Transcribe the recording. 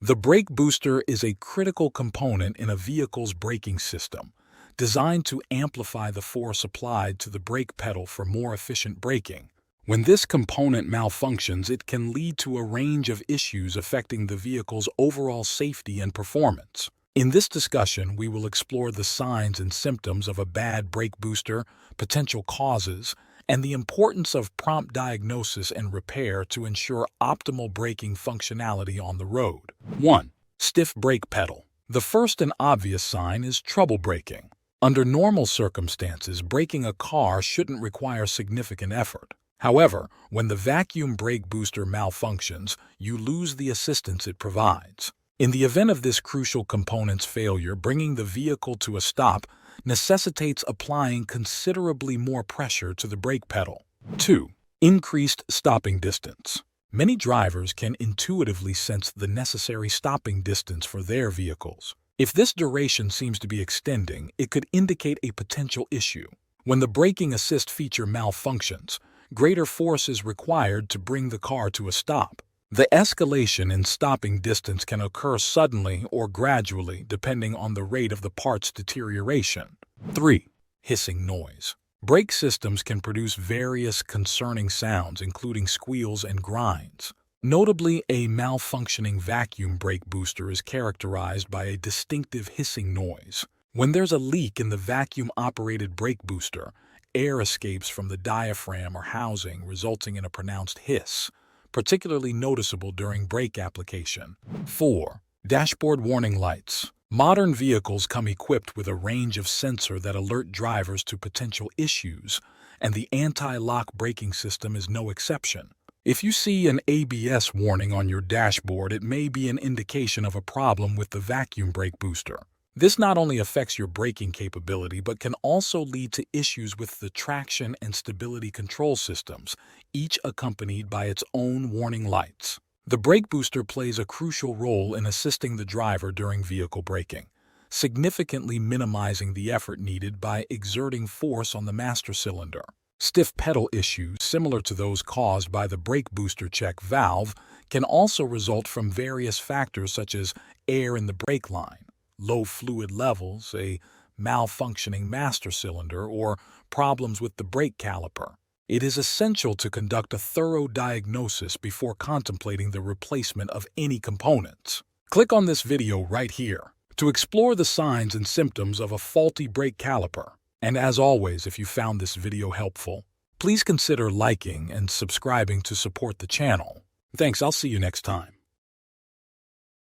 The brake booster is a critical component in a vehicle's braking system, designed to amplify the force applied to the brake pedal for more efficient braking. When this component malfunctions, it can lead to a range of issues affecting the vehicle's overall safety and performance. In this discussion, we will explore the signs and symptoms of a bad brake booster, potential causes, and the importance of prompt diagnosis and repair to ensure optimal braking functionality on the road. 1. Stiff brake pedal. The first and obvious sign is trouble braking. Under normal circumstances, braking a car shouldn't require significant effort. However, when the vacuum brake booster malfunctions, you lose the assistance it provides. In the event of this crucial component's failure, bringing the vehicle to a stop necessitates applying considerably more pressure to the brake pedal. 2. Increased stopping distance. Many drivers can intuitively sense the necessary stopping distance for their vehicles. If this duration seems to be extending, it could indicate a potential issue. When the braking assist feature malfunctions, greater force is required to bring the car to a stop. The escalation in stopping distance can occur suddenly or gradually depending on the rate of the part's deterioration. 3. Hissing noise. Brake systems can produce various concerning sounds, including squeals and grinds. Notably, a malfunctioning vacuum brake booster is characterized by a distinctive hissing noise. When there's a leak in the vacuum-operated brake booster, air escapes from the diaphragm or housing, resulting in a pronounced hiss, particularly noticeable during brake application. 4. Dashboard warning lights. Modern vehicles come equipped with a range of sensors that alert drivers to potential issues, and the anti-lock braking system is no exception. If you see an ABS warning on your dashboard, it may be an indication of a problem with the vacuum brake booster. This not only affects your braking capability, but can also lead to issues with the traction and stability control systems, each accompanied by its own warning lights. The brake booster plays a crucial role in assisting the driver during vehicle braking, significantly minimizing the effort needed by exerting force on the master cylinder. Stiff pedal issues, similar to those caused by the brake booster check valve, can also result from various factors such as air in the brake line, low fluid levels, a malfunctioning master cylinder, or problems with the brake caliper. It is essential to conduct a thorough diagnosis before contemplating the replacement of any components. Click on this video right here to explore the signs and symptoms of a faulty brake caliper. And as always, if you found this video helpful, please consider liking and subscribing to support the channel. Thanks, I'll see you next time.